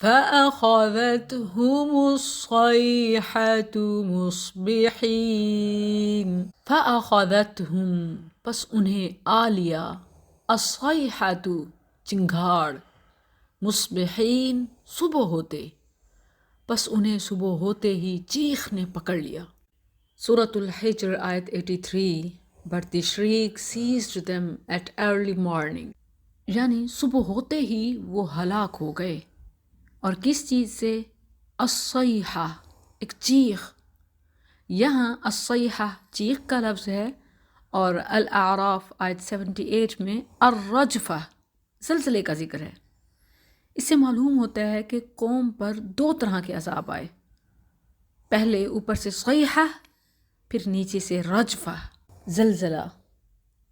فأخذتهم الصيحة مصبحين، فأخذتهم پس انہیں آ لیا، الصیحۃ چنگھاڑ، مصبحین صبح ہوتے، پس انہیں صبح ہوتے ہی چیخ نے پکڑ لیا۔ سورۃ الحجر آیت 83، But the shriek seized them at early morning، یعنی صبح ہوتے ہی وہ ہلاک ہو گئے۔ اور کس چیز سے؟ الصیحہ، ایک چیخ۔ یہاں الصیحہ چیخ کا لفظ ہے، اور الاعراف آیت 78 میں الرجفہ زلزلے کا ذکر ہے۔ اس سے معلوم ہوتا ہے کہ قوم پر دو طرح کے عذاب آئے، پہلے اوپر سے صیحہ، پھر نیچے سے رجفہ زلزلہ۔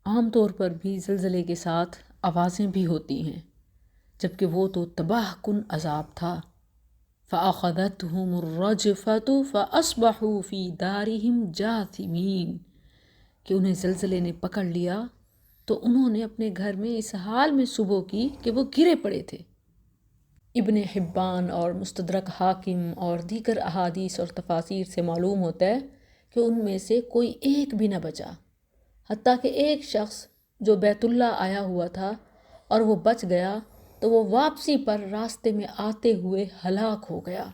عام طور پر بھی زلزلے کے ساتھ آوازیں بھی ہوتی ہیں، جبکہ وہ تو تباہ کن عذاب تھا۔ فَأَخَذَتْهُمُ الرَّجْفَةُ فَأَصْبَحُوا فِي دَارِهِمْ جَاثِمِينَ، کہ انہیں زلزلے نے پکڑ لیا تو انہوں نے اپنے گھر میں اس حال میں صبح کی کہ وہ گرے پڑے تھے۔ ابن حبان اور مستدرک حاکم اور دیگر احادیث اور تفاسیر سے معلوم ہوتا ہے کہ ان میں سے کوئی ایک بھی نہ بچا، حتیٰ کہ ایک شخص جو بیت اللہ آیا ہوا تھا اور وہ بچ گیا تو وہ واپسی پر راستے میں آتے ہوئے ہلاک ہو گیا۔